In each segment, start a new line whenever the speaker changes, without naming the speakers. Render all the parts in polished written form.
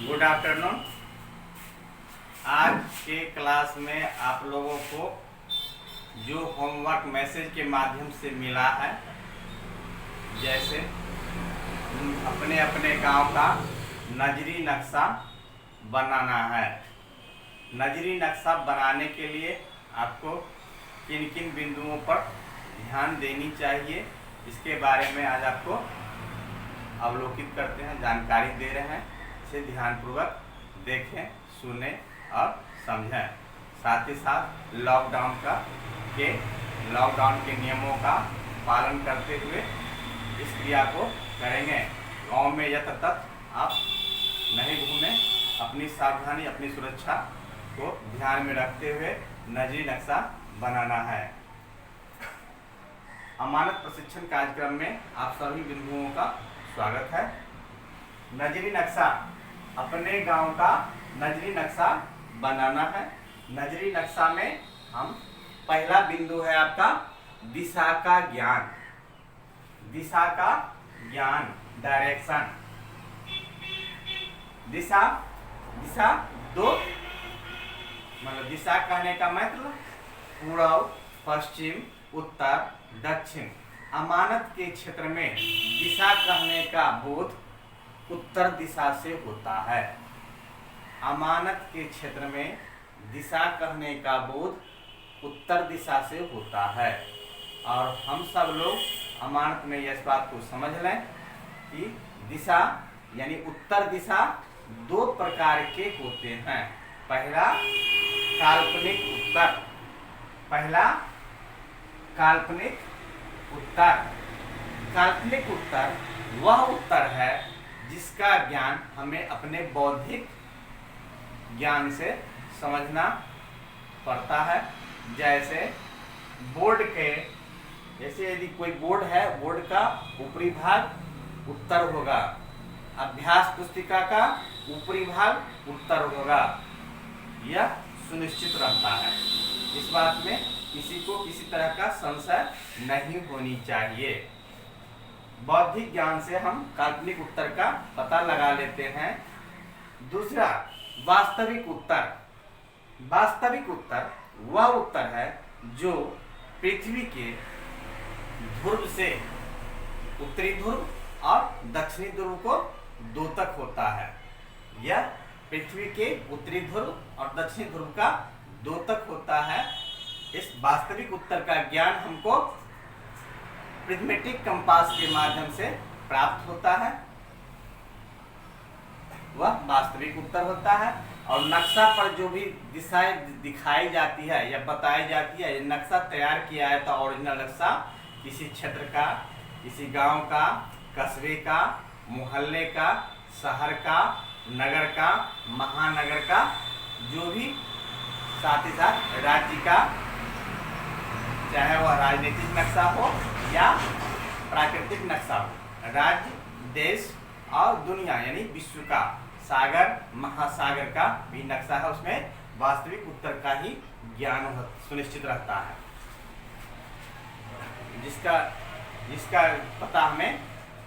Good afternoon. आज के class में आप लोगों को जो होमवर्क मैसेज के माध्यम से मिला है, जैसे अपने अपने गांव का नजरी नक्शा बनाना है। नजरी नक्शा बनाने के लिए आपको किन किन बिंदुओं पर ध्यान देनी चाहिए, इसके बारे में आज आपको अवलोकित करते हैं, जानकारी दे रहे हैं। इसे ध्यानपूर्वक देखें, सुनें और समझें। साथ ही साथ लॉकडाउन के नियमों का पालन करते हुए इस क्रिया को करेंगे। गांव में यत्र तक आप नहीं घूमें, अपनी सावधानी, अपनी सुरक्षा को ध्यान में रखते हुए नजरी नक्शा बनाना है। अमानत प्रशिक्षण कार्यक्रम में आप सभी बिंदुओं का स्वागत है। नजरी नक्शा, अपने गांव का नजरी नक्शा बनाना है। नजरी नक्शा में हम पहला बिंदु है आपका दिशा का ज्ञान। दिशा का ज्ञान, डायरेक्शन। दिशा दो, मतलब दिशा कहने का मतलब पूर्व, पश्चिम, उत्तर, दक्षिण। अमानत के क्षेत्र में दिशा कहने का बोध उत्तर दिशा से होता है। अमानत के क्षेत्र में दिशा कहने का बोध उत्तर दिशा से होता है। और हम सब लोग अमानत में इस बात को समझ लें कि दिशा यानी उत्तर दिशा दो प्रकार के होते हैं। पहला काल्पनिक उत्तर, काल्पनिक उत्तर वह उत्तर है जिसका ज्ञान हमें अपने बौद्धिक ज्ञान से समझना पड़ता है। जैसे यदि कोई बोर्ड है, बोर्ड का ऊपरी भाग उत्तर होगा, अभ्यास पुस्तिका का ऊपरी भाग उत्तर होगा, यह सुनिश्चित रहता है। इस बात में किसी को किसी तरह का संशय नहीं होनी चाहिए। बौद्धिक ज्ञान से हम काल्पनिक उत्तर का पता लगा लेते हैं। दूसरा वास्तविक उत्तर। वास्तविक उत्तर वह उत्तर है जो पृथ्वी के ध्रुव से उत्तरी ध्रुव और दक्षिणी ध्रुव को द्योतक होता है। यह पृथ्वी के उत्तरी ध्रुव और दक्षिणी ध्रुव का द्योतक होता है। इस वास्तविक उत्तर का ज्ञान हमको प्रिज्मेटिक कंपास के माध्यम से प्राप्त होता है। वह वास्तविक उत्तर होता है। और नक्शा पर जो भी दिशाएं दिखाई जाती है या बताई जाती है, ये नक्शा तैयार किया है तो ओरिजिनल नक्शा किसी क्षेत्र का, किसी गांव का, कस्बे का, मोहल्ले का, शहर का, नगर का, महानगर का, जो भी, साथ ही साथ राज्य का, चाहे वह राजनीतिक नक्शा हो या प्राकृतिक नक्शा हो, राज्य, देश और दुनिया यानी विश्व का, सागर, महासागर का भी नक्शा है, उसमें वास्तविक उत्तर का ही ज्ञान सुनिश्चित रहता है, जिसका पता हमें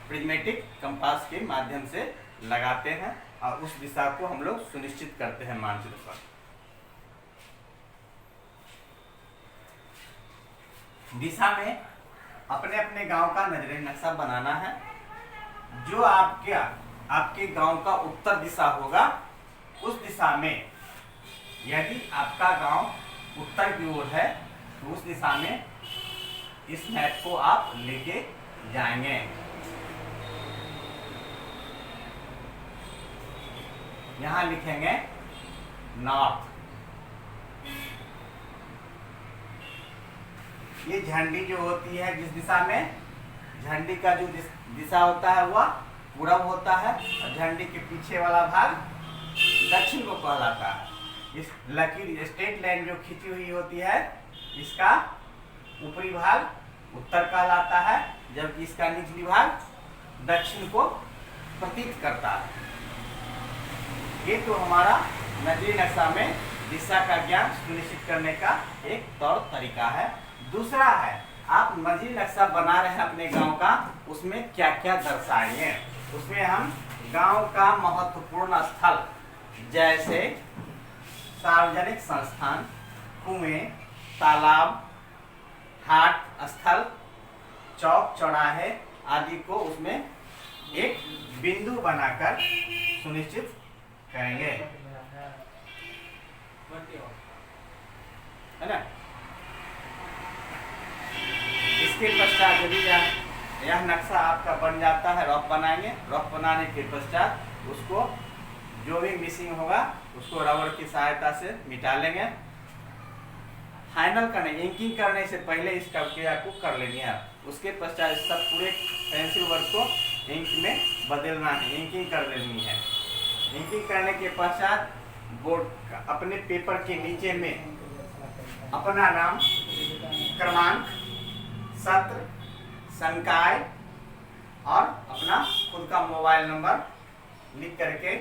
प्रिज्मेटिक कंपास के माध्यम से लगाते हैं और उस दिशा को हम लोग सुनिश्चित करते हैं मानचित्र पर। दिशा में अपने अपने गांव का नजरी नक्शा बनाना है। जो आपके गांव का उत्तर दिशा होगा, उस दिशा में यदि आपका गांव उत्तर की ओर है तो उस दिशा में इस मैप को आप लेके जाएंगे। यहां लिखेंगे नॉर्थ। ये झंडी जो होती है, जिस दिशा में झंडी का जो दिशा होता है वह पूरब होता है और झंडी के पीछे वाला भाग दक्षिण को कहलाता है। इस लकीर स्ट्रेट लाइन जो खींची हुई होती है, इसका ऊपरी भाग उत्तर कहलाता है, जबकि इसका निचली भाग दक्षिण को प्रतीत करता है। ये तो हमारा नजरी नक्शा में दिशा का ज्ञान सुनिश्चित करने का एक तौर तरीका है। दूसरा है, आप नजरी नक्शा बना रहे हैं अपने गांव का, उसमें क्या क्या दर्शाएंगे। उसमें हम गांव का महत्वपूर्ण स्थल जैसे सार्वजनिक संस्थान, कुएं, तालाब, हाट स्थल, चौक चौराहे आदि को उसमें एक बिंदु बनाकर सुनिश्चित करेंगे, है ना। इसके पश्चात यदि यह नक्शा आपका बन जाता है, रफ बनाएंगे, रफ बनाने के पश्चात उसको जो भी मिसिंग होगा उसको रबर की सहायता से मिटा लेंगे। फाइनल करने, इंकिंग करने से पहले इस प्रक्रिया को कर लेंगे आप। उसके पश्चात इस सब पूरे पेंसिल वर्क को इंक में बदलना है, इंकिंग कर लेनी है। इंकिंग करने के पश्चात बोर्ड अपने पेपर के नीचे में अपना नाम, क्रमांक, सत्र, संकाय और अपना खुद का मोबाइल नंबर लिख करके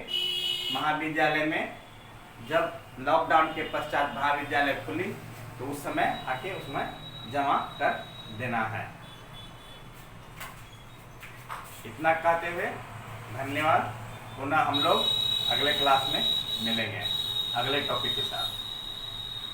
महाविद्यालय में, जब लॉकडाउन के पश्चात महाविद्यालय खुली तो उस समय आके उसमें जमा कर देना है। इतना कहते हुए धन्यवाद। पुनः हम लोग अगले क्लास में मिलेंगे अगले टॉपिक के साथ।